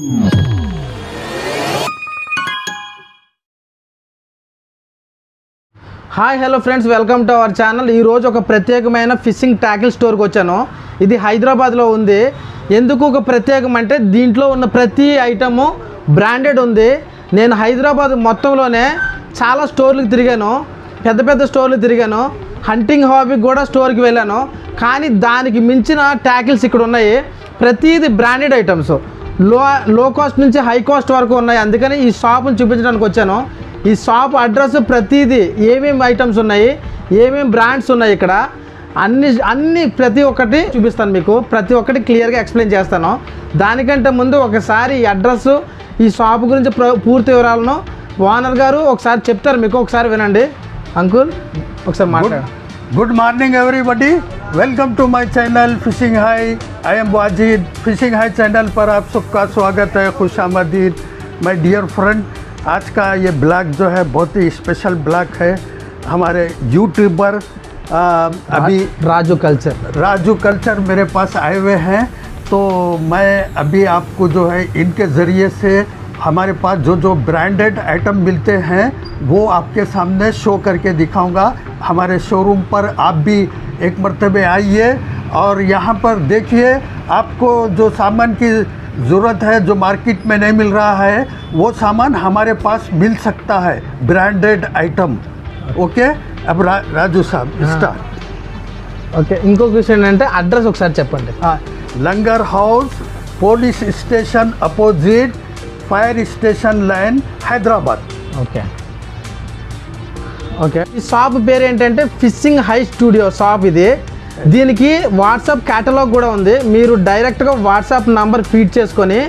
Hi hello friends, welcome to our channel. ఈరోజు ఒక ప్రత్యేకమైన ఫిషింగ్ ట్యాకిల్ స్టోర్కి వచ్చాను. ఇది హైదరాబాద్లో ఉంది. ఎందుకు ఒక ప్రత్యేకం అంటే దీంట్లో ఉన్న ప్రతి ఐటము బ్రాండెడ్ ఉంది. నేను హైదరాబాద్ మొత్తంలోనే చాలా స్టోర్లకు తిరిగాను, పెద్ద పెద్ద స్టోర్లు తిరిగాను, హంటింగ్ హాబీకి కూడా స్టోర్కి వెళ్ళాను. కానీ దానికి మించిన ట్యాకిల్స్ ఇక్కడ ఉన్నాయి. ప్రతిది బ్రాండెడ్ ఐటమ్స్, లో కాస్ట్ నుంచి హై కాస్ట్ వరకు ఉన్నాయి. అందుకని ఈ షాప్ని చూపించడానికి వచ్చాను. ఈ షాప్ అడ్రస్, ప్రతిదీ ఏమేమి ఐటమ్స్ ఉన్నాయి, ఏమేమి బ్రాండ్స్ ఉన్నాయి, ఇక్కడ ప్రతి ఒక్కటి చూపిస్తాను మీకు. ప్రతి ఒక్కటి క్లియర్గా ఎక్స్ప్లెయిన్ చేస్తాను. దానికంటే ముందు ఒకసారి ఈ అడ్రస్, ఈ షాప్ గురించి పూర్తి వివరాలను ఓనర్ గారు ఒకసారి చెప్తారు మీకు. ఒకసారి వినండి. అంకుల్ ఒకసారి మాట్లాడండి. Good morning everybody, welcome to my channel fishing high. I am Wajid. Fishing high channel पर आप सबका स्वागत है, खुशामदीद माय डियर फ्रेंड. आज का ये ब्लॉग जो है बहुत ही स्पेशल ब्लॉग है. हमारे यूट्यूबर अभी राजू कल्चर मेरे पास आए हुए हैं. तो मैं अभी आपको जो है इनके ज़रिए से हमारे पास जो ब्रांडेड आइटम मिलते हैं वो आपके सामने शो करके दिखाऊंगा. हमारे शोरूम पर आप भी एक मर्तबे आइए और यहाँ पर देखिए, आपको जो सामान की ज़रूरत है, जो मार्केट में नहीं मिल रहा है, वो सामान हमारे पास मिल सकता है, ब्रांडेड आइटम. ओके. अब राजू साहब स्टार्ट. ఓకే, ఇంకొక విషయం ఏంటంటే అడ్రస్ ఒకసారి చెప్పండి. Langar Houz, police station opposite, fire station line, Hyderabad. Okay okay ఈ షాప్ పేరు ఏంటంటే ఫిషింగ్ హై స్టూడియో షాప్. ఇది దీనికి వాట్సాప్ క్యాటలాగ్ కూడా ఉంది. మీరు డైరెక్ట్గా వాట్సాప్ నంబర్ ఫీడ్ చేసుకొని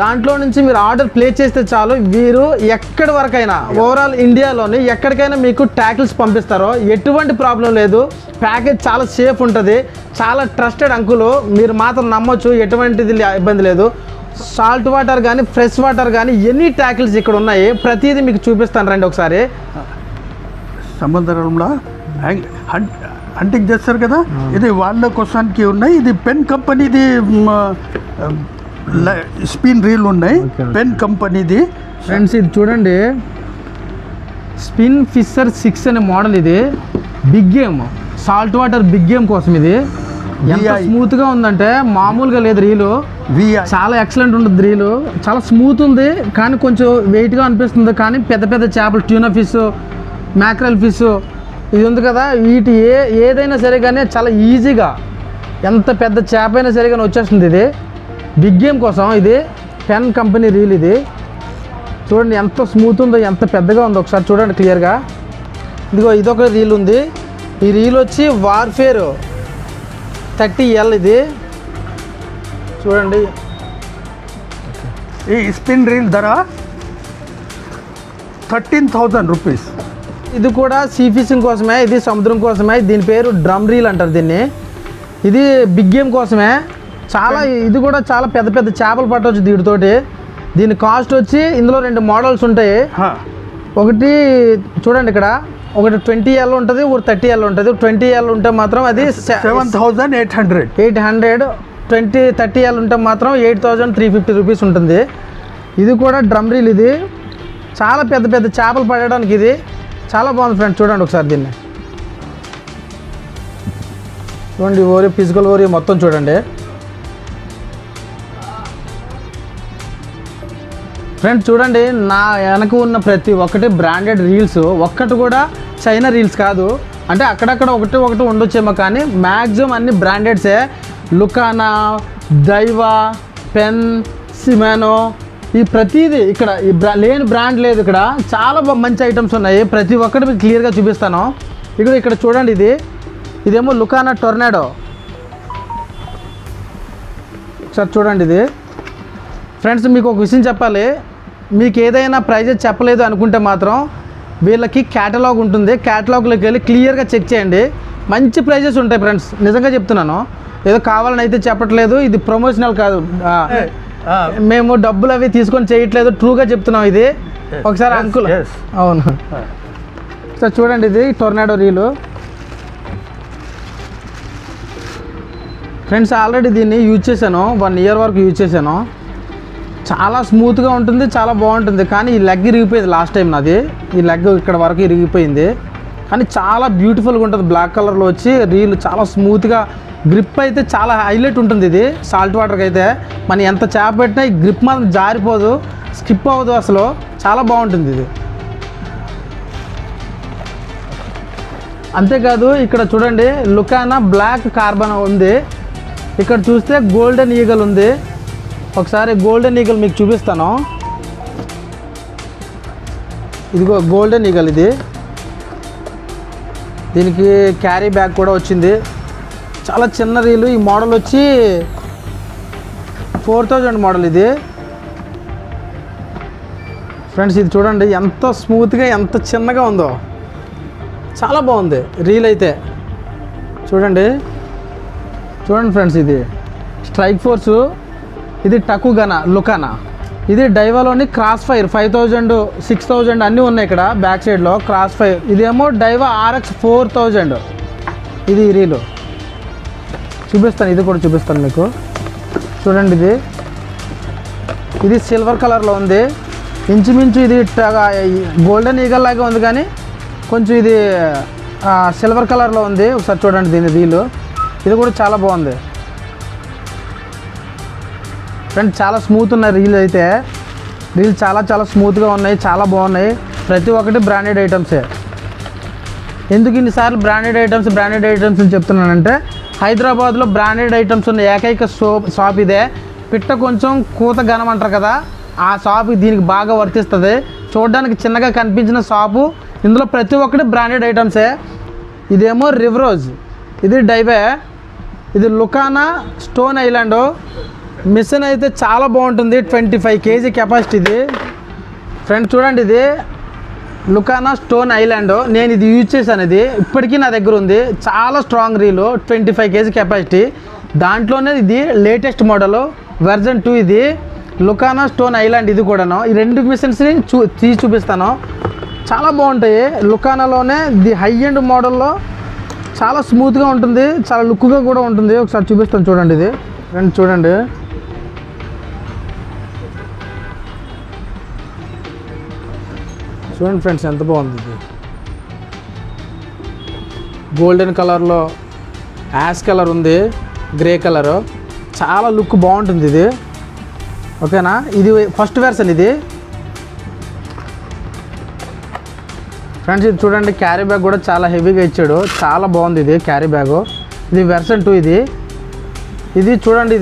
దాంట్లో నుంచి మీరు ఆర్డర్ ప్లేస్ చేస్తే చాలు. వీరు ఎక్కడి వరకైనా ఓవరాల్ ఇండియాలోని ఎక్కడికైనా మీకు ట్యాకిల్స్ పంపిస్తారో ఎటువంటి ప్రాబ్లం లేదు. ప్యాకేజ్ చాలా సేఫ్ ఉంటుంది. చాలా ట్రస్టెడ్ అంకులు, మీరు మాత్రం నమ్మొచ్చు, ఎటువంటిది ఇబ్బంది లేదు. సాల్ట్ వాటర్ కానీ ఫ్రెష్ వాటర్ కానీ ఎన్ని ట్యాకిల్స్ ఇక్కడ ఉన్నాయి. ప్రతిదీ మీకు చూపిస్తాను, రండి ఒకసారి. సముద్రంలో హంటింగ్ చేస్తారు కదా, ఇది వాళ్ళ కోసానికి ఉన్నాయి. ఇది పెన్ కంపెనీది స్పిన్ రీల్ ఉన్నాయి, పెన్ కంపెనీది. ఫ్రెండ్స్ ఇది చూడండి, స్పిన్ ఫిషర్ 6 అనే మోడల్. ఇది big game, salt water big game కోసం. ఇది ఎంత స్మూత్గా ఉందంటే మామూలుగా లేదు. రీలు చాలా ఎక్సలెంట్ ఉంటుంది. రీలు చాలా స్మూత్ ఉంది, కానీ కొంచెం వెయిట్గా అనిపిస్తుంది. కానీ పెద్ద పెద్ద చేపలు, ట్యూనా ఫిష్, మ్యాక్రల్ ఫిష్ ఇది ఉంది కదా, వీటి ఏదైనా సరే కానీ చాలా ఈజీగా, ఎంత పెద్ద చేప అయినా సరే కానీ వచ్చేస్తుంది. ఇది బిగ్ గేమ్ కోసం. ఇది పెన్ కంపెనీ రీల్. ఇది చూడండి ఎంత స్మూత్ ఉందో, ఎంత పెద్దగా ఉందో. ఒకసారి చూడండి క్లియర్గా. ఇదిగో ఇదొక రీల్ ఉంది. ఈ రీల్ వచ్చి వార్ఫేర్ 30L. ఇది చూడండి. ఈ స్పిన్ రీల్ ధర 13,000 రూపీస్. ఇది కూడా సీ ఫిషింగ్ కోసమే, ఇది సముద్రం కోసమే. దీని పేరు డ్రమ్ రీల్ అంటారు దీన్ని. ఇది బిగ్ గేమ్ కోసమే. చాలా ఇది కూడా చాలా పెద్ద పెద్ద చేపలు పట్టవచ్చు దీనితోటి. దీని కాస్ట్ వచ్చి ఇందులో 2 మోడల్స్ ఉంటాయి. ఒకటి చూడండి ఇక్కడ, ఒకటి 20L ఉంటుంది, ఒకటి 30L ఉంటుంది. 20L ఉంటే మాత్రం అది 7,800. 30L ఉంటే మాత్రం 8,350 రూపీస్ ఉంటుంది. ఇది కూడా డ్రమ్ రీల్. ఇది చాలా పెద్ద పెద్ద చేపలు పడడానికి ఇది చాలా బాగుంది ఫ్రెండ్స్. చూడండి ఒకసారి దీన్ని చూడండి. ఓరి ఫిజికల్ ఓరి మొత్తం చూడండి ఫ్రెండ్స్. చూడండి నా వెనక ఉన్న ప్రతి ఒక్కటి బ్రాండెడ్ రీల్స్. ఒక్కటి కూడా చైనా రీల్స్ కాదు. అంటే అక్కడక్కడ ఒకటి ఉండొచ్చేమో, కానీ మ్యాక్సిమం అన్ని బ్రాండెడ్సే. లుకానా, డైవా, పెన్, సిమానో, ఈ ప్రతిదీ ఇక్కడ లేని బ్రాండ్ లేదు. ఇక్కడ చాలా మంచి ఐటమ్స్ ఉన్నాయి. ప్రతి ఒక్కటి మీకు క్లియర్గా చూపిస్తాను. ఇక్కడ చూడండి. ఇదేమో లుకానా టొర్నాడో. ఒకసారి చూడండి. ఇది ఫ్రెండ్స్ మీకు ఒక విషయం చెప్పాలి. మీకు ఏదైనా ప్రైజెస్ చెప్పలేదు అనుకుంటే మాత్రం వీళ్ళకి క్యాటలాగ్ ఉంటుంది. క్యాటలాగ్లోకి వెళ్ళి క్లియర్గా చెక్ చేయండి. మంచి ప్రైజెస్ ఉంటాయి ఫ్రెండ్స్, నిజంగా చెప్తున్నాను. ఏదో కావాలని అయితే చెప్పట్లేదు. ఇది ప్రమోషనల్ కాదు, మేము డబ్బులు అవి తీసుకొని చేయట్లేదు, ట్రూగా చెప్తున్నాం. ఇది ఒకసారి అంకుల్, అవును సార్ చూడండి. ఇది టొర్నాడో రీలు ఫ్రెండ్స్. ఆల్రెడీ దీన్ని యూజ్ చేశాను, 1 ఇయర్ వరకు యూజ్ చేశాను. చాలా స్మూత్గా ఉంటుంది, చాలా బాగుంటుంది. కానీ ఈ లెగ్ ఇరిగిపోయింది లాస్ట్ టైం నాది, ఈ లెగ్ ఇక్కడ వరకు ఇరిగిపోయింది. కానీ చాలా బ్యూటిఫుల్గా ఉంటుంది, బ్లాక్ కలర్లో వచ్చి రీల్ చాలా స్మూత్గా, గ్రిప్ అయితే చాలా హైలైట్ ఉంటుంది. ఇది సాల్ట్ వాటర్కి అయితే మనం ఎంత చేప పెట్టినా ఈ గ్రిప్ మాత్రం జారిపోదు, స్కిప్ అవ్వదు, అసలు చాలా బాగుంటుంది ఇది. అంతేకాదు ఇక్కడ చూడండి లుకానా బ్లాక్ కార్బన్ ఉంది. ఇక్కడ చూస్తే గోల్డెన్ ఈగల్ ఉంది. ఒకసారి గోల్డెన్ ఈగల్ మీకు చూపిస్తాను. ఇదిగో గోల్డెన్ ఈగల్ ఇది. దీనికి క్యారీ బ్యాగ్ కూడా వచ్చింది. చాలా చిన్న రీలు. ఈ మోడల్ వచ్చి 4000 మోడల్ ఇది. ఫ్రెండ్స్ ఇది చూడండి ఎంత స్మూత్గా ఎంత చిన్నగా ఉందో, చాలా బాగుంది రీల్ అయితే. చూడండి ఫ్రెండ్స్, ఇది స్ట్రైక్ ఫోర్సు, ఇది టకుగనా లుకానా, ఇది డైవాలోని క్రాస్ ఫైర్ 5000 6000 అన్నీ ఉన్నాయి ఇక్కడ బ్యాక్ సైడ్లో క్రాస్ ఫైర్. ఇదేమో డైవా RX 4000. ఇది రీలు చూపిస్తాను, ఇది కూడా చూపిస్తాను మీకు. చూడండి ఇది సిల్వర్ కలర్లో ఉంది. ఇంచుమించు ఇది గోల్డెన్ ఈగల్ లాగా ఉంది, కానీ కొంచెం ఇది సిల్వర్ కలర్లో ఉంది. ఒకసారి చూడండి దీని రీలు, ఇది కూడా చాలా బాగుంది ఫ్రెండ్స్. చాలా స్మూత్ ఉన్నాయి రీల్ అయితే. రీల్ చాలా స్మూత్గా ఉన్నాయి, చాలా బాగున్నాయి. ప్రతి ఒక్కటి బ్రాండెడ్ ఐటమ్సే. ఎందుకు ఇన్నిసార్లు బ్రాండెడ్ ఐటమ్స్ అని చెప్తున్నానంటే, హైదరాబాద్లో బ్రాండెడ్ ఐటమ్స్ ఉన్న ఏకైక షాప్ ఇదే. పిట్ట కొంచెం కూత ఘనం అంటారు కదా, ఆ షాప్ దీనికి బాగా వర్తిస్తుంది. చూడడానికి చిన్నగా కనిపించిన షాపు, ఇందులో ప్రతి ఒక్కటి బ్రాండెడ్ ఐటమ్సే. ఇదేమో రివరోజ్, ఇది డైవే, ఇది లుకానా స్టోన్ ఐలాండ్. మిషన్ అయితే చాలా బాగుంటుంది, 25 kg కెపాసిటీ ఇది. ఫ్రెండ్స్ చూడండి, ఇది లుకానా స్టోన్ ఐలాండ్. నేను ఇది యూజ్ చేశాను, ఇది ఇప్పటికీ నా దగ్గర ఉంది. చాలా స్ట్రాంగ్ రీలు, 25 kg కెపాసిటీ. దాంట్లోనే ఇది లేటెస్ట్ మోడల్ వెర్జన్ 2. ఇది లుకానా స్టోన్ ఐలాండ్, ఇది కూడాను. ఈ రెండు మిషన్స్ని తీసి చూపిస్తాను, చాలా బాగుంటాయి. లుకానాలోనే ది హై ఎండ్ మోడల్లో చాలా స్మూత్గా ఉంటుంది, చాలా లుక్గా కూడా ఉంటుంది. ఒకసారి చూపిస్తాను చూడండి. ఇది ఫ్రెండ్స్ చూడండి, ఫ్రెండ్స్ ఎంత బాగుంది. ఇది గోల్డెన్ కలర్లో యాష్ కలర్ ఉంది, గ్రే కలరు, చాలా లుక్ బాగుంటుంది ఇది. ఓకేనా, ఇది ఫస్ట్ వెర్షన్ ఇది. ఫ్రెండ్స్ ఇది చూడండి, క్యారీ బ్యాగ్ కూడా చాలా హెవీగా ఇచ్చాడు, చాలా బాగుంది ఇది క్యారీ బ్యాగు. ఇది వెర్షన్ 2 ఇది. ఇది చూడండి,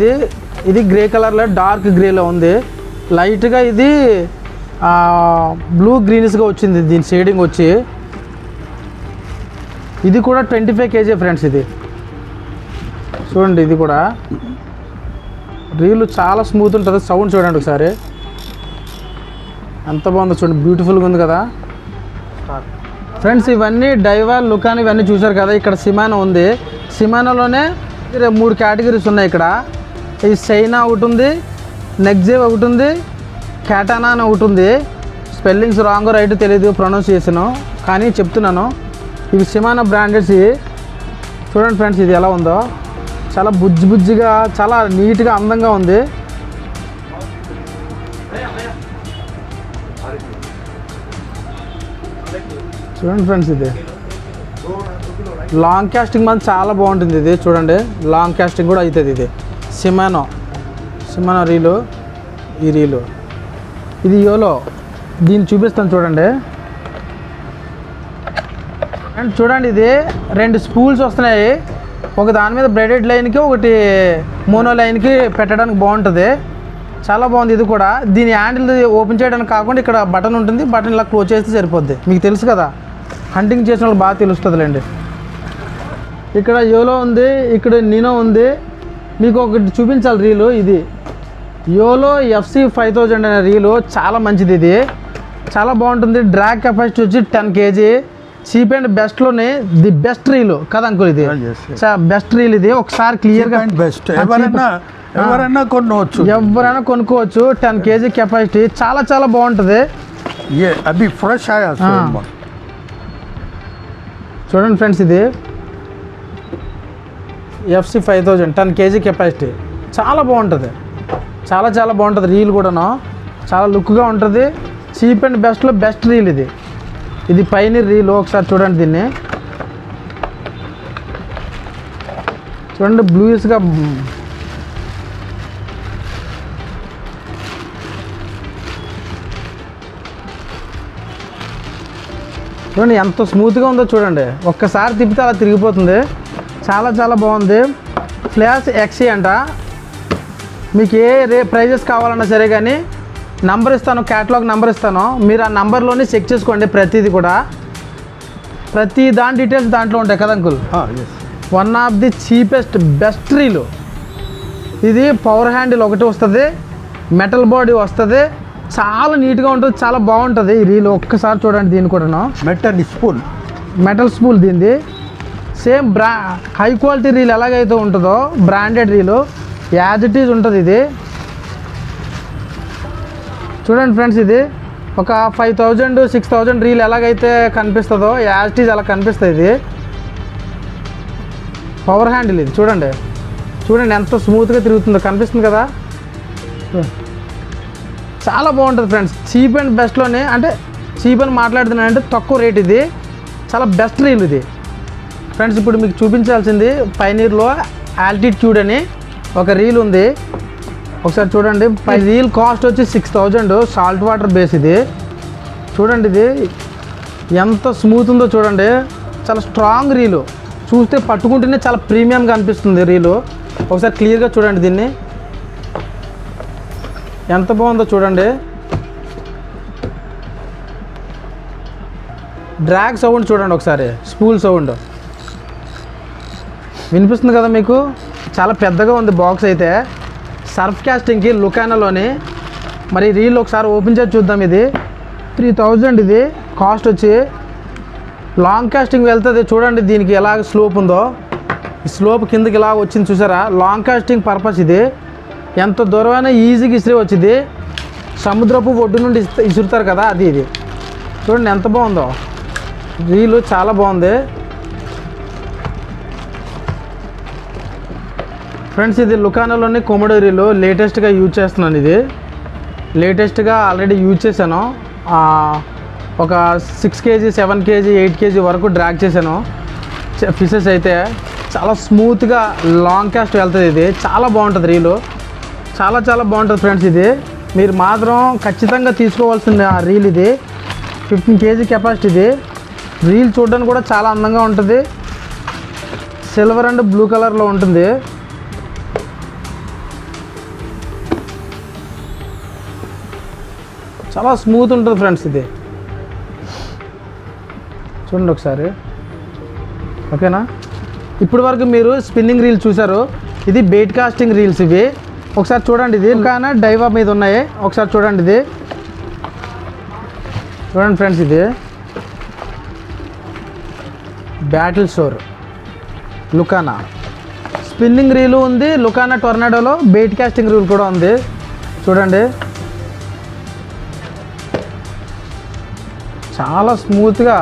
ఇది గ్రే కలర్లో డార్క్ గ్రేలో ఉంది. లైట్గా ఇది బ్లూ గ్రీన్స్గా వచ్చింది దీని షేడింగ్ వచ్చి. ఇది కూడా 25 kg ఫ్రెండ్స్. ఇది చూడండి, ఇది కూడా రీలు చాలా స్మూత్ ఉంటుంది. సౌండ్ చూడండి ఒకసారి ఎంత బాగుందో చూడండి, బ్యూటిఫుల్గా ఉంది కదా ఫ్రెండ్స్. ఇవన్నీ డైవా లుకానా ఇవన్నీ చూసారు కదా. ఇక్కడ సిమానో ఉంది. సిమానోలోనే 3 కేటగిరీస్ ఉన్నాయి ఇక్కడ. ఈ చైనా ఒకటి ఉంది, నెక్జేవ్ ఒకటి ఉంది, క్యాటానా అని ఒకటి ఉంది. స్పెల్లింగ్స్ రాంగ్ రైట్ తెలియదు ప్రొనౌన్సియేషను, కానీ చెప్తున్నాను. ఇవి సిమానో బ్రాండెడ్స్. చూడండి ఫ్రెండ్స్, ఇది ఎలా ఉందో, చాలా బుజ్జిగా చాలా నీట్గా అందంగా ఉంది. చూడండి ఫ్రెండ్స్, ఇది లాంగ్ కాస్టింగ్ మాత్రం చాలా బాగుంటుంది. ఇది చూడండి, లాంగ్ కాస్టింగ్ కూడా అవుతుంది. ఇది సిమానో రీలు. ఈ రీలు ఇది యోలో, దీన్ని చూపిస్తాను చూడండి. అండ్ చూడండి, ఇది 2 స్పూల్స్ వస్తున్నాయి. ఒక దాని మీద బ్రెడెడ్ లైన్కి, ఒకటి మోనో లైన్కి పెట్టడానికి బాగుంటుంది, చాలా బాగుంది. ఇది కూడా దీని హ్యాండిల్ ఓపెన్ చేయడానికి కాకుండా ఇక్కడ బటన్ ఉంటుంది, బటన్ ఇలా క్లోజ్ చేస్తే సరిపోద్ది. మీకు తెలుసు కదా, హంటింగ్ చేసిన వాళ్ళకి బాగా తెలుస్తుందిలేండి. ఇక్కడ యోలో ఉంది, ఇక్కడ నినో ఉంది. మీకు ఒకటి చూపించాలి రీలు. ఇది యోలో FC 5000 అనే రీలు, చాలా మంచిది. ఇది చాలా బాగుంటుంది. డ్రాగ్ కెపాసిటీ వచ్చి 10 kg. చీప్ అండ్ బెస్ట్లోనే ది బెస్ట్ రీలు కదా అంకుల్, ఇది బెస్ట్ రీల్. ఇది ఒకసారి క్లియర్గా ఎవరైనా కొనుక్కోవచ్చు. 10 kg కెపాసిటీ, చాలా బాగుంటుంది. చూడండి ఫ్రెండ్స్, ఇది FC 5000 10 kg కెపాసిటీ, చాలా బాగుంటుంది, చాలా చాలా బాగుంటుంది రీల్ కూడాను, చాలా లుక్గా ఉంటుంది. చీప్ అండ్ బెస్ట్లో బెస్ట్ రీల్ ఇది. ఇది పైనీర్ రీల్. ఒకసారి చూడండి దీన్ని, చూడండి బ్లూయిష్గా చూడండి ఎంత స్మూత్గా ఉందో చూడండి. ఒక్కసారి తిప్పితే అలా తిరిగిపోతుంది. చాలా చాలా బాగుంది. ఫ్లాష్ ఎక్సీ అంట. మీకు ఏ ప్రైజెస్ కావాలన్నా సరే కానీ నంబర్ ఇస్తాను, క్యాటలాగ్ నెంబర్ ఇస్తాను, మీరు ఆ నెంబర్లోనే చెక్ చేసుకోండి. ప్రతిదీ కూడా ప్రతి దాని డీటెయిల్స్ దాంట్లో ఉంటాయి కదా uncle. One of the cheapest best reel ఇది. పవర్ హ్యాండిల్ ఒకటి వస్తుంది, మెటల్ బాడీ వస్తుంది, చాలా నీట్గా ఉంటుంది, చాలా బాగుంటుంది ఈ రీల్. ఒక్కసారి చూడండి దీన్ని కూడాను. మెటల్ స్పూల్ దీనిది. సేమ్ హై క్వాలిటీ రీల్ ఎలాగైతే ఉంటుందో branded reel as it is ఉంటుంది ఇది. చూడండి ఫ్రెండ్స్, ఇది ఒక 5000 6000 రీల్ ఎలాగైతే కనిపిస్తుందో యాజ్ ఇట్ ఈజ్ అలా కనిపిస్తుంది ఇది. పవర్ హ్యాండిల్ ఇది. చూడండి చూడండి ఎంత స్మూత్గా తిరుగుతుందో, కనిపిస్తుంది కదా. చాలా బాగుంటుంది ఫ్రెండ్స్. చీప్ అండ్ బెస్ట్లోనే, అంటే చీప్ అని మాట్లాడుతున్నానంటే తక్కువ రేట్ ఇది. చాలా బెస్ట్ రీల్ ఇది ఫ్రెండ్స్. ఇప్పుడు మీకు చూపించాల్సింది పైనీర్లో ఆల్టిట్యూడ్ అని ఒక రీల్ ఉంది. ఒకసారి చూడండి. రీల్ కాస్ట్ వచ్చి 6000, సాల్ట్ వాటర్ బేస్ ఇది. చూడండి ఇది ఎంత స్మూత్ ఉందో చూడండి. చాలా స్ట్రాంగ్ రీలు, చూస్తే పట్టుకుంటేనే చాలా ప్రీమియంగా అనిపిస్తుంది రీలు. ఒకసారి క్లియర్గా చూడండి దీన్ని, ఎంత బాగుందో చూడండి. డ్రాగ్ సౌండ్ చూడండి ఒకసారి, స్పూల్ సౌండ్ వినిపిస్తుంది కదా మీకు. చాలా పెద్దగా ఉంది బాక్స్ అయితే. సర్ఫ్ కాస్టింగ్కి లుకానాలోని. మరి రీల్ ఒకసారి ఓపెన్ చేసి చూద్దాం. ఇది 3000 ఇది కాస్ట్ వచ్చి. లాంగ్ కాస్టింగ్ వెళ్తుంది చూడండి. దీనికి ఎలాగ స్లోప్ ఉందో, ఈ స్లోప్ కిందకి ఇలా వచ్చింది చూసారా. లాంగ్ కాస్టింగ్ పర్పస్ ఇది. ఎంత దూరమైనా ఈజీగా ఇసిరి వచ్చింది. సముద్రపు ఒడ్డు నుండి ఇసురుతారు కదా అది. ఇది చూడండి ఎంత బాగుందో రీలు, చాలా బాగుంది ఫ్రెండ్స్. ఇది లుకానాలోని కొమోడో రీలు లేటెస్ట్గా యూజ్ చేస్తున్నాను. ఇది లేటెస్ట్గా ఆల్రెడీ యూజ్ చేశాను. ఒక 6 kg 7 kg 8 kg వరకు డ్రాగ్ చేశాను ఫిషెస్ అయితే. చాలా స్మూత్గా లాంగ్ కాస్ట్ వెళ్తుంది ఇది. చాలా బాగుంటుంది రీలు, చాలా చాలా బాగుంటుంది ఫ్రెండ్స్. ఇది మీరు మాత్రం ఖచ్చితంగా తీసుకోవాల్సిన రీల్ ఇది. 15 kg కెపాసిటీ ఇది. రీల్ చూడడానికి కూడా చాలా అందంగా ఉంటుంది. సిల్వర్ అండ్ బ్లూ కలర్లో ఉంటుంది. చాలా స్మూత్ ఉంటుంది ఫ్రెండ్స్ ఇది. చూడండి ఒకసారి, ఓకేనా. ఇప్పటి వరకు మీరు స్పిన్నింగ్ రీల్ చూసారు. ఇది బెయిట్ కాస్టింగ్ రీల్స్ ఇవి. ఒకసారి చూడండి. ఇది కానీ డైవా మీద ఉన్నాయి. ఒకసారి చూడండి. ఇది చూడండి ఫ్రెండ్స్. ఇది బ్యాటిల్ షోర్ లుకానా స్పిన్నింగ్ రీలు ఉంది. లుకానా టొర్నాడోలో బెయిట్ కాస్టింగ్ రీల్ కూడా ఉంది. చూడండి చాలా స్మూత్గా,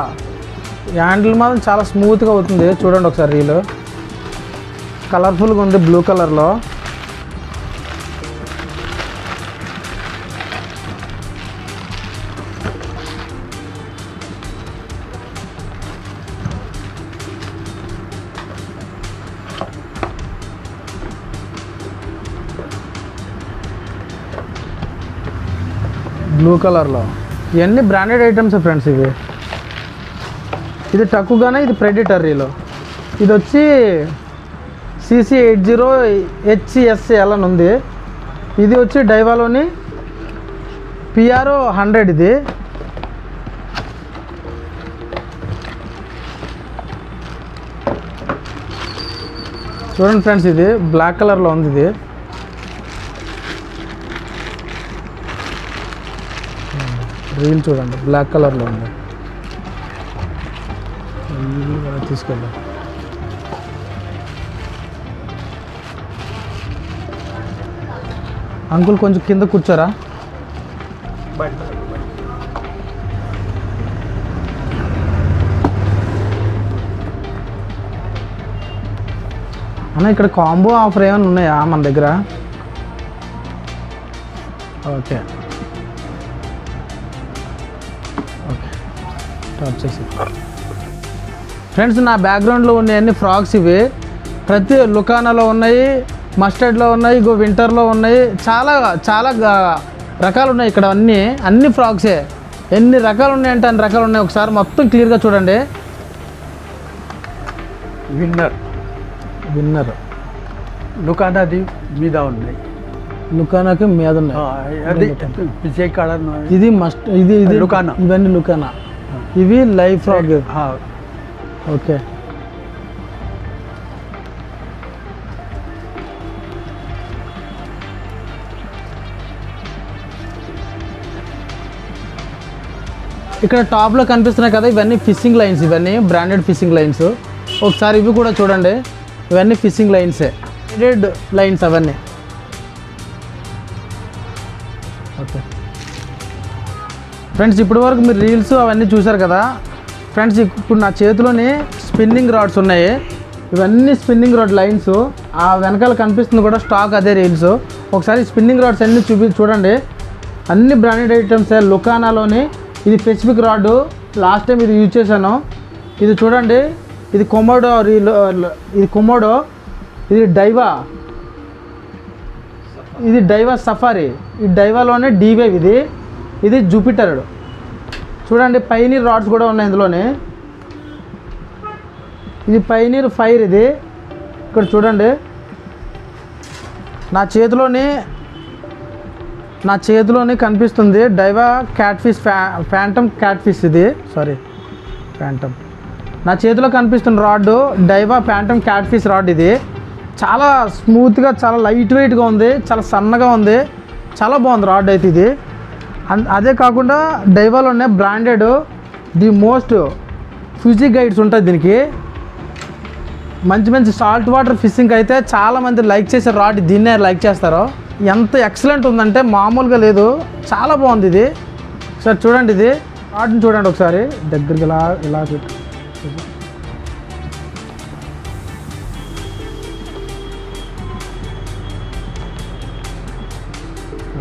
హ్యాండిల్ మాత్రం చాలా స్మూత్గా అవుతుంది. చూడండి ఒకసారి రీలు కలర్ఫుల్గా ఉంది బ్లూ కలర్లో. బ్లూ కలర్లో ఇవన్నీ బ్రాండెడ్ ఐటమ్స్ ఫ్రెండ్స్. ఇది టక్కుగానే, ఇది ప్రెడిటర్ రీలో. ఇది వచ్చి CC80 HCSL అని ఉంది. ఇది వచ్చి డైవాలోని PRO 100 ఇది. చూడండి ఫ్రెండ్స్, ఇది బ్లాక్ కలర్లో ఉంది. ఇది రీల్ చూడండి బ్లాక్ కలర్లో ఉంది. తీసుకెళ్ళి అంకుల్ కొంచెం కింద కూర్చోరా. అన్న ఇక్కడ కాంబో ఆఫర్ ఏమైనా ఉన్నాయా మన దగ్గర? ఓకే ఓకే టాప్ చేసి ఫ్రెండ్స్, నా బ్యాక్గ్రౌండ్లో ఉన్నాయి అన్ని ఫ్రాక్స్ ఇవి. ప్రతి లుకానాలో ఉన్నాయి, మస్టర్డ్లో ఉన్నాయి, ఇగో వింటర్లో ఉన్నాయి. చాలా చాలా రకాలు ఉన్నాయి ఇక్కడ. అన్ని ఫ్రాక్సే. ఎన్ని రకాలు ఉన్నాయంటే అన్ని రకాలు ఉన్నాయి. ఒకసారి మొత్తం క్లియర్గా చూడండి. విన్నర్ లుకానాది మీద ఉన్నాయి, లుకానాకి మీద ఉన్నాయి. అది విజయ్ కాడ ఇది ఇది లుకానా. ఇవన్నీ లుకానా. ఇవి లైవ్ ఫ్రాక్. ఓకే, ఇక్కడ టాప్లో కనిపిస్తున్నాయి కదా, ఇవన్నీ ఫిషింగ్ లైన్స్. ఇవన్నీ బ్రాండెడ్ ఫిషింగ్ లైన్స్. ఒకసారి ఇవి కూడా చూడండి. ఇవన్నీ ఫిషింగ్ లైన్సే, బ్రాండెడ్ లైన్స్ అవన్నీ. ఓకే ఫ్రెండ్స్, ఇప్పటి వరకు మీరు రీల్స్ అవన్నీ చూసారు కదా ఫ్రెండ్స్. ఇప్పుడు నా చేతిలోని స్పిన్నింగ్ రాడ్స్ ఉన్నాయి. ఇవన్నీ స్పిన్నింగ్ రాడ్ లైన్స్. ఆ వెనకాల కనిపిస్తుంది కూడా స్టాక్, అదే రీల్స్. ఒకసారి స్పిన్నింగ్ రాడ్స్ అన్నీ చూడండి. అన్ని బ్రాండెడ్ ఐటమ్సే. లుకానాలోని ఇది స్పెసిఫిక్ రాడ్. లాస్ట్ టైం ఇది యూజ్ చేశాను. ఇది చూడండి, ఇది కొమోడో. ఇది కొమోడో, ఇది డైవా, ఇది డైవా సఫారీ. ఈ డైవాలోనే డీవేవ్. ఇది జూపిటర్. చూడండి, పైనీర్ రాడ్స్ కూడా ఉన్నాయి ఇందులోనే. ఇది పైనీర్ ఫైర్. ఇది ఇక్కడ చూడండి, నా చేతిలోని కనిపిస్తుంది డైవా క్యాట్ఫిష్, ఫ్యాంటమ్ క్యాట్ఫిష్. ఇది ఫ్యాంటమ్. నా చేతిలో కనిపిస్తున్న రాడ్ డైవా ఫ్యాంటమ్ క్యాట్ఫిష్ రాడ్. ఇది చాలా స్మూత్గా, చాలా లైట్ వెయిట్గా ఉంది, చాలా సన్నగా ఉంది, చాలా బాగుంది రాడ్ అయితే ఇది. అదే కాకుండా డైవాలోనే branded the most Fuji guides ఉంటుంది దీనికి. మంచి మంచి సాల్ట్ వాటర్ ఫిషింగ్ అయితే చాలామంది లైక్ చేసే రాడ్ దీన్నే లైక్ చేస్తారు. ఎంత ఎక్సలెంట్ ఉందంటే మామూలుగా లేదు, చాలా బాగుంది ఇది. ఒకసారి చూడండి, ఇది రాడ్ని చూడండి ఒకసారి దగ్గరికి. ఇలా పెట్టు.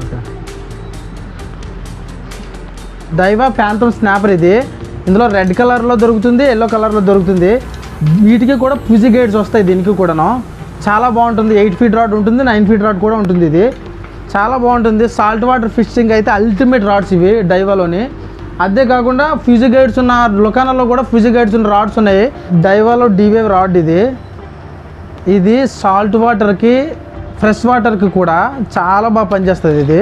Okay, డైవా phantom snapper. ఇది ఇందులో రెడ్ కలర్లో దొరుకుతుంది, ఎల్లో కలర్లో దొరుకుతుంది. వీటికి కూడా ఫిజీ గైడ్స్ వస్తాయి దీనికి కూడాను. చాలా బాగుంటుంది. 8 ఫీట్ రాడ్ ఉంటుంది, 9 ఫీట్ రాడ్ కూడా ఉంటుంది. ఇది చాలా బాగుంటుంది. సాల్ట్ వాటర్ ఫిషింగ్ అయితే అల్టిమేట్ రాడ్స్ ఇవి డైవాలోని. అదే కాకుండా ఫిజీ గైడ్స్ ఉన్న లుకానాలో కూడా ఫిజీ గైడ్స్ ఉన్న రాడ్స్ ఉన్నాయి. డైవాలో డీవేవ్ రాడ్. ఇది సాల్ట్ వాటర్కి, ఫ్రెష్ వాటర్కి కూడా చాలా బాగా పనిచేస్తుంది. ఇది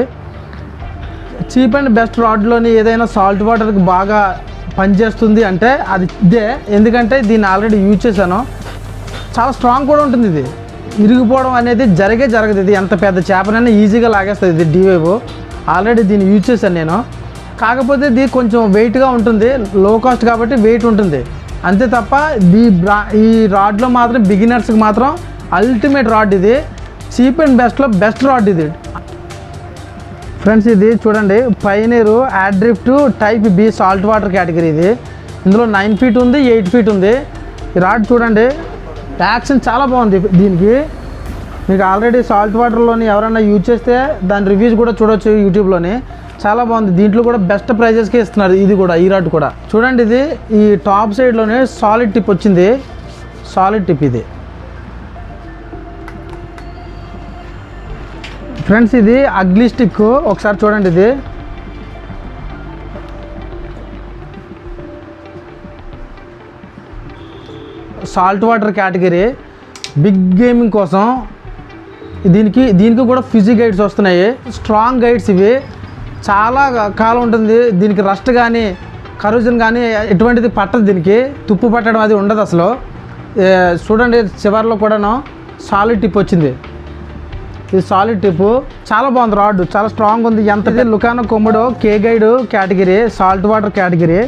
చీప్ అండ్ బెస్ట్ రాడ్లోని ఏదైనా సాల్ట్ వాటర్కి బాగా పనిచేస్తుంది అంటే అది ఇదే. ఎందుకంటే దీన్ని ఆల్రెడీ యూజ్ చేశాను. చాలా స్ట్రాంగ్ కూడా ఉంటుంది. ఇది ఇరిగిపోవడం అనేది జరగదు. ఇది ఎంత పెద్ద చేపనైనా ఈజీగా లాగేస్తుంది. ఇది డీవేవ్. ఆల్రెడీ దీన్ని యూజ్ చేశాను నేను. కాకపోతే ఇది కొంచెం వెయిట్గా ఉంటుంది, లో కాస్ట్ కాబట్టి వెయిట్ ఉంటుంది అంతే తప్ప. ఈ రాడ్లో మాత్రం బిగినర్స్కి మాత్రం అల్టిమేట్ రాడ్. ఇది చీప్ అండ్ బెస్ట్లో బెస్ట్ రాడ్ ఇది ఫ్రెండ్స్. ఇది చూడండి, Pioneer Adrift type B salt water category. ఇది ఇందులో 9 ఫీట్ ఉంది, 8 ఫీట్ ఉంది. ఈ రాడ్ చూడండి, యాక్షన్ చాలా బాగుంది దీనికి. మీకు ఆల్రెడీ సాల్ట్ వాటర్లోని ఎవరైనా యూజ్ చేస్తే దాని రివ్యూస్ కూడా చూడొచ్చు యూట్యూబ్లోని. చాలా బాగుంది. దీంట్లో కూడా బెస్ట్ ప్రైజెస్కి ఇస్తున్నారు. ఇది కూడా, ఈ రాడ్ కూడా చూడండి. ఇది ఈ టాప్ సైడ్లోనే సాలిడ్ టిప్ వచ్చింది. సాలిడ్ టిప్ ఇది ఫ్రెండ్స్. ఇది అగ్లీ స్టిక్. ఒకసారి చూడండి, ఇది salt water category, big gaming కోసం. దీనికి కూడా ఫిజీ గైడ్స్ వస్తున్నాయి, స్ట్రాంగ్ గైడ్స్. ఇవి చాలా కాలం ఉంటుంది. దీనికి రస్ట్ కానీ కరోజన్ కానీ ఎటువంటిది పట్టదు. దీనికి తుప్పు పట్టడం అది ఉండదు అసలు. చూడండి, చివరిలో కూడాను సాలిడ్ టిప్ వచ్చింది. ఇది సాలిడ్ టిప్. చాలా బాగుంది రాడ్, చాలా స్ట్రాంగ్ ఉంది. ఎంత Lucano Commando K guide category, salt water category.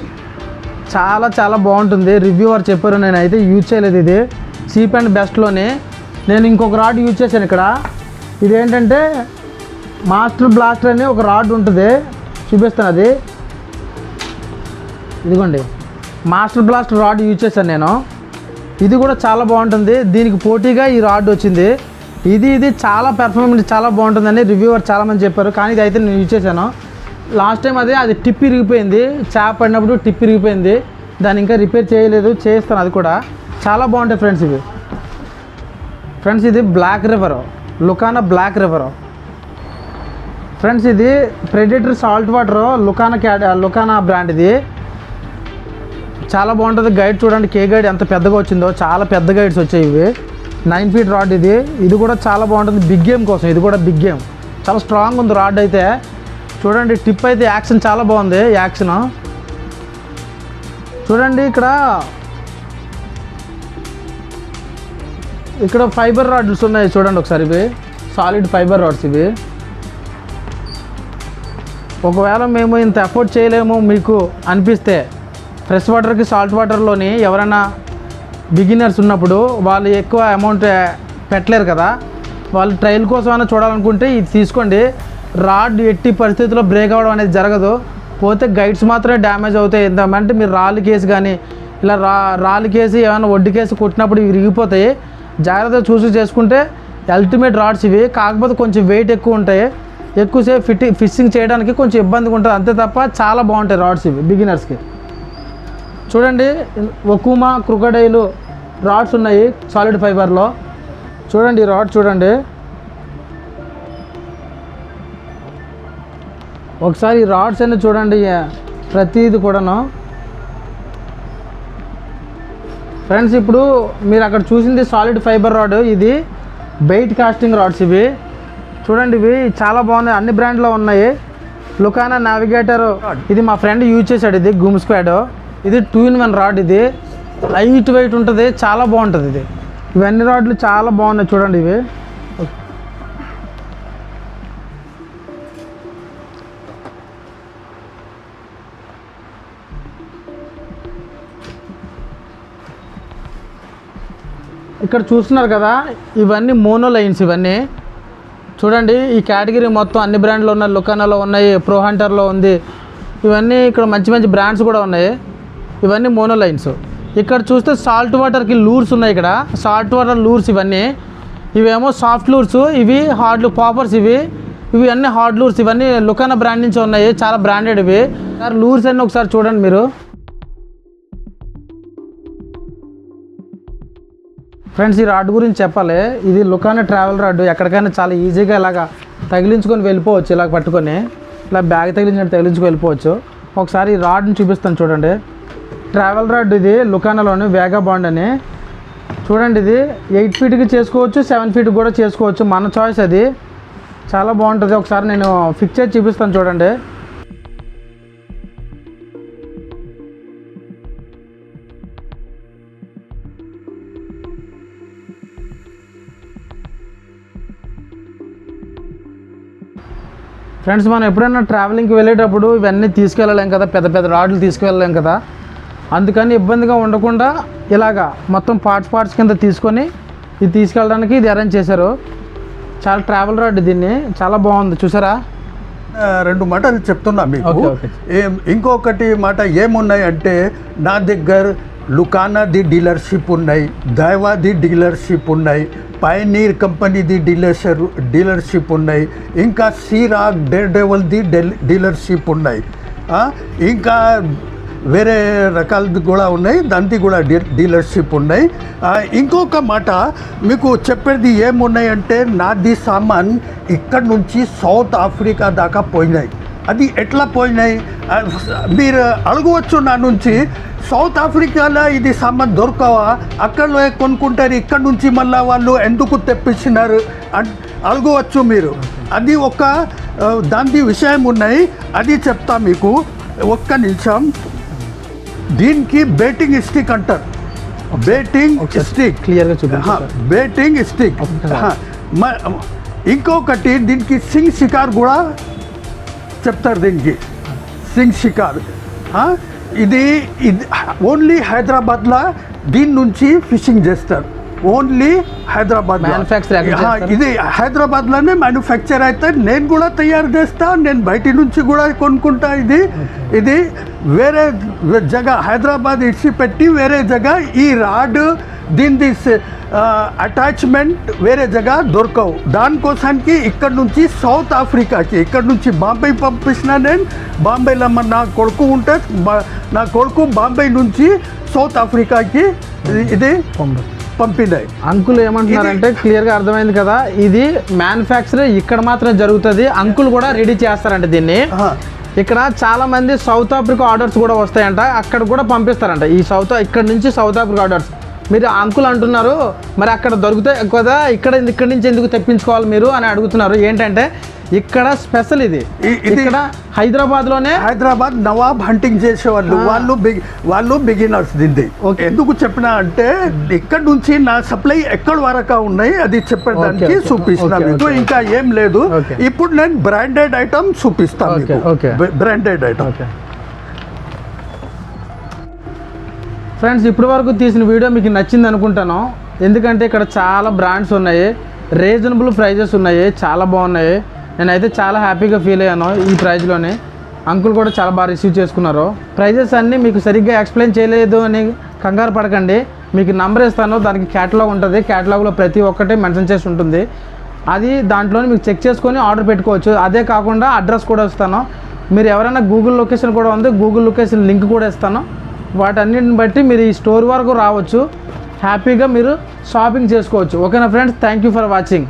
చాలా చాలా బాగుంటుంది. రివ్యూవర్ చెప్పారు, నేను అయితే యూజ్ చేయలేదు. ఇది చీప్ అండ్ బెస్ట్లోనే. నేను ఇంకొక రాడ్ యూజ్ చేశాను ఇక్కడ. ఇదేంటంటే మాస్టర్ బ్లాస్టర్ అని ఒక రాడ్ ఉంటుంది, చూపిస్తాను. అది ఇదిగోండి, మాస్టర్ బ్లాస్టర్ రాడ్ యూజ్ చేశాను నేను. ఇది కూడా చాలా బాగుంటుంది. దీనికి పోటీగా ఈ రాడ్ వచ్చింది. ఇది చాలా పెర్ఫార్మెన్స్ చాలా బాగుంటుందని రివ్యూవర్ చాలామంది చెప్పారు, కానీ ఇది అయితే నేను యూజ్ చేశాను. లాస్ట్ టైం అది టిప్ ఇరిగిపోయింది, చేప పడినప్పుడు టిప్ ఇరిగిపోయింది, దాన్ని ఇంకా రిపేర్ చేయలేదు, చేస్తాను అది కూడా. చాలా బాగుంటాయి ఫ్రెండ్స్ ఇవి. ఫ్రెండ్స్ ఇది black river, లుకానా black river friends. ఇది ప్రెడేటర్ సాల్ట్ వాటర్ లుకానా బ్రాండ్. ఇది చాలా బాగుంటుంది. గైడ్ చూడండి, కే గైడ్ ఎంత పెద్దగా వచ్చిందో, చాలా పెద్ద గైడ్స్ వచ్చాయి ఇవి. 9 feet రాడ్ ఇది కూడా చాలా బాగుంటుంది బిగ్ గేమ్ కోసం. ఇది కూడా బిగ్ గేమ్, చాలా స్ట్రాంగ్ ఉంది రాడ్ అయితే. చూడండి టిప్ అయితే యాక్షన్ చాలా బాగుంది. యాక్షన్ చూడండి, ఇక్కడ ఫైబర్ రాడ్స్ ఉన్నాయి చూడండి ఒకసారి. ఇవి సాలిడ్ ఫైబర్ రాడ్స్ ఇవి. ఒకవేళ మేము ఇంత ఎఫోర్డ్ చేయలేము మీకు అనిపిస్తే, ఫ్రెష్ వాటర్కి సాల్ట్ వాటర్లోని ఎవరైనా బిగినర్స్ ఉన్నప్పుడు వాళ్ళు ఎక్కువ అమౌంట్ పెట్టలేరు కదా, వాళ్ళు ట్రయల్ కోసమైనా చూడాలనుకుంటే ఇది తీసుకోండి. రాడ్ ఎట్టి పరిస్థితుల్లో బ్రేక్ అవ్వడం అనేది జరగదు, పోతే గైడ్స్ మాత్రమే డ్యామేజ్ అవుతాయి. ఎందుకంటే మీరు రాళ్ళు కేసు కానీ ఇలా రాళ్ళు కేసి ఏమైనా ఒడ్డు కేసి కొట్టినప్పుడు ఇవి విరిగిపోతాయి. జాగ్రత్తగా చూసి చేసుకుంటే అల్టిమేట్ రాడ్స్ ఇవి. కాకపోతే కొంచెం వెయిట్ ఎక్కువ ఉంటాయి, ఎక్కువసేపు ఫిషింగ్ చేయడానికి కొంచెం ఇబ్బందిగా ఉంటుంది అంతే తప్ప చాలా బాగుంటాయి రాడ్స్ ఇవి బిగినర్స్కి. చూడండి ఒకుమా క్రొకడైల్ రాడ్స్ ఉన్నాయి సాలిడ్ ఫైబర్లో. చూడండి ఈ రాడ్ చూడండి ఒకసారి. ఈ రాడ్స్ అన్నీ చూడండి ప్రతిది కూడాను. ఫ్రెండ్స్ ఇప్పుడు మీరు అక్కడ చూసింది సాలిడ్ ఫైబర్ రాడ్, ఇది బెయిట్ కాస్టింగ్ రాడ్స్ ఇవి. చూడండి ఇవి చాలా బాగున్నాయి, అన్ని బ్రాండ్లో ఉన్నాయి. లుకానా నావిగేటర్ ఇది మా ఫ్రెండ్ యూజ్ చేశాడు. ఇది గూమ్ స్క్వాడ్, ఇది 2-in-1 రాడ్. ఇది లైట్ వెయిట్ ఉంటుంది, చాలా బాగుంటుంది ఇది. ఇవన్నీ రాడ్లు చాలా బాగున్నాయి చూడండి ఇవి. ఇక్కడ చూస్తున్నారు కదా, ఇవన్నీ మోనో లైన్స్. ఇవన్నీ చూడండి, ఈ కేటగిరీ మొత్తం అన్ని బ్రాండ్లో ఉన్నాయి. లుకానాలో ఉన్నాయి, ప్రో హంటర్లో ఉంది. ఇవన్నీ ఇక్కడ మంచి మంచి బ్రాండ్స్ కూడా ఉన్నాయి. ఇవన్నీ మోనో లైన్స్. ఇక్కడ చూస్తే సాల్ట్ వాటర్కి లూర్స్ ఉన్నాయి. ఇక్కడ సాల్ట్ వాటర్ లూర్స్ ఇవన్నీ. ఇవేమో సాఫ్ట్ లూర్స్, ఇవి హార్డ్ పాపర్స్. ఇవి అన్నీ హార్డ్ లూర్స్. ఇవన్నీ లుకానా బ్రాండ్ నుంచి ఉన్నాయి, చాలా బ్రాండెడ్ ఇవి. లూర్స్ అన్నీ ఒకసారి చూడండి మీరు. ఫ్రెండ్స్ ఈ రాడ్ గురించి చెప్పాలి. ఇది లుకానా ట్రావెల్ రాడ్. ఎక్కడికైనా చాలా ఈజీగా ఇలాగా తగిలించుకొని వెళ్ళిపోవచ్చు. ఇలా పట్టుకొని ఇలా బ్యాగ్ తగిలించినట్టు తగిలించుకొని వెళ్ళిపోవచ్చు. ఒకసారి ఈ రాడ్ని చూపిస్తాను చూడండి. ట్రావెల్ రాడ్ ఇది లుకానాలోని వేగా బాండ్ అని. చూడండి ఇది 8 feetకి చేసుకోవచ్చు, 7 feet కూడా చేసుకోవచ్చు, మన చాయిస్ అది. చాలా బాగుంటుంది. ఒకసారి నేను ఫిక్స్ చేసి చూపిస్తాను చూడండి. ఫ్రెండ్స్ మనం ఎప్పుడైనా ట్రావెలింగ్కి వెళ్ళేటప్పుడు ఇవన్నీ తీసుకెళ్ళలేం కదా, పెద్ద పెద్ద రాడ్లు తీసుకెళ్ళలేం కదా. అందుకని ఇబ్బందిగా ఉండకుండా ఇలాగా మొత్తం పార్ట్స్ కింద తీసుకొని ఇది తీసుకెళ్ళడానికి ఇది అరేంజ్ చేశారు. చాలా ట్రావెల్ రాడ్, దీన్ని చాలా బాగుంది చూసారా. 2 మాటలు చెప్తున్నా మీకు. ఇంకొకటి మాట ఏమున్నాయి అంటే, నా దగ్గర లుకానాది డీలర్షిప్ ఉన్నాయి, దైవాది డీలర్షిప్ ఉన్నాయి, పైనీర్ కంపెనీది డీలర్షిప్ ఉన్నాయి, ఇంకా సీరాగ్ డేర్ డెవల్ది డీలర్షిప్ ఉన్నాయి, ఇంకా వేరే రకాలది కూడా ఉన్నాయి, దానికి కూడా డీలర్షిప్ ఉన్నాయి. ఇంకొక మాట మీకు చెప్పేది ఏమున్నాయి అంటే, నాది సామాన్ ఇక్కడ నుంచి సౌత్ ఆఫ్రికా దాకా పోయినాయి. అది ఎట్లా పోయినాయి మీరు అడగవచ్చు నా నుంచి. సౌత్ ఆఫ్రికాలో ఇది సామాన్ దొరకవా, అక్కడ కొనుక్కుంటారు, ఇక్కడ నుంచి మళ్ళీ వాళ్ళు ఎందుకు తెప్పించినారు అడగవచ్చు మీరు. అది ఒక దాని విషయం ఉన్నాయి, అది చెప్తా మీకు. ఒక్క నిమిషం. దీనికి బేటింగ్ స్టిక్ అంటారు. బేటింగ్ స్టిక్ క్లియర్గా చూపించారు. Betting stick. ఇంకొకటి దీనికి సింగ్ షికార్ కూడా చెప్తారు. దీనికి సింగ్ షికార్ ఇది ఓన్లీ హైదరాబాద్లో దీని నుంచి ఫిషింగ్ చేస్తారు. ఓన్లీ హైదరాబాద్ ఇది హైదరాబాద్లోనే మ్యానుఫ్యాక్చర్ అవుతుంది. నేను కూడా తయారు చేస్తా, నేను బయట నుంచి కూడా కొనుక్కుంటా. ఇది వేరే జగ హైదరాబాద్ ఇడిచిపెట్టి వేరే జగ ఈ రాడ్ దీని దిస్ అటాచ్మెంట్ వేరే జగ దొరకవు. దానికోసానికి ఇక్కడ నుంచి సౌత్ ఆఫ్రికాకి, ఇక్కడ నుంచి బాంబే పంపించిన నేను. బాంబేలో నా కొడుకు ఉంటే నా కొడుకు బాంబే నుంచి సౌత్ ఆఫ్రికాకి ఇది పంపినాయి. అంకుల్ ఏమంటున్నారంటే క్లియర్గా అర్థమైంది కదా, ఇది మ్యానుఫ్యాక్చర్ ఇక్కడ మాత్రమే జరుగుతుంది, అంకుల్ కూడా రెడీ చేస్తారంట దీన్ని. ఇక్కడ చాలా మంది సౌత్ ఆఫ్రికా ఆర్డర్స్ కూడా వస్తాయంట, అక్కడ కూడా పంపిస్తారంట. ఈ ఇక్కడ నుంచి సౌత్ ఆఫ్రికా ఆర్డర్స్ మీరు అంకుల్ అంటున్నారు, మరి అక్కడ దొరుకుతాయి కదా, ఇక్కడ నుంచి ఎందుకు తెప్పించుకోవాలి మీరు అని అడుగుతున్నారు. ఏంటంటే ఇక్కడ స్పెషల్ ఇది ఇక్కడ హైదరాబాద్లోనే, హైదరాబాద్ నవాబ్ హంటింగ్ చేసేవాళ్ళు, వాళ్ళు బిగినర్స్ దీన్ని. ఎందుకు చెప్పినా అంటే ఇక్కడ నుంచి నా సప్లై ఎక్కడ వరకు ఉన్నాయి అది చెప్పడానికి చూపిస్తున్నా మీకు, ఇంకా ఏం లేదు. ఇప్పుడు నేను బ్రాండెడ్ ఐటమ్ చూపిస్తాను మీకు, బ్రాండెడ్ ఐటమ్. ఫ్రెండ్స్ ఇప్పటి వరకు తీసిన వీడియో మీకు నచ్చింది అనుకుంటాను, ఎందుకంటే ఇక్కడ చాలా బ్రాండ్స్ ఉన్నాయి, రీజనబుల్ ప్రైజెస్ ఉన్నాయి, చాలా బాగున్నాయి. నేనైతే చాలా హ్యాపీగా ఫీల్ అయ్యాను ఈ ప్రైజ్లోనే. అంకుల్ కూడా చాలా బాగా రిసీవ్ చేసుకున్నారు. ప్రైజెస్ అన్నీ మీకు సరిగ్గా ఎక్స్ప్లెయిన్ చేయలేదు అని కంగారు పడకండి, మీకు నంబర్ ఇస్తాను, దానికి క్యాటలాగ్ ఉంటుంది, క్యాటలాగ్లో ప్రతి ఒక్కటి మెన్షన్ చేసి ఉంటుంది, అది దాంట్లోనే మీకు చెక్ చేసుకొని ఆర్డర్ పెట్టుకోవచ్చు. అదే కాకుండా అడ్రస్ కూడా ఇస్తాను, మీరు ఎవరైనా గూగుల్ లొకేషన్ కూడా ఉంది, గూగుల్ లొకేషన్ లింక్ కూడా ఇస్తాను, వాటన్నిటిని బట్టి మీరు ఈ స్టోర్ వరకు రావచ్చు, హ్యాపీగా మీరు షాపింగ్ చేసుకోవచ్చు. ఓకేనా friends, thank you for watching.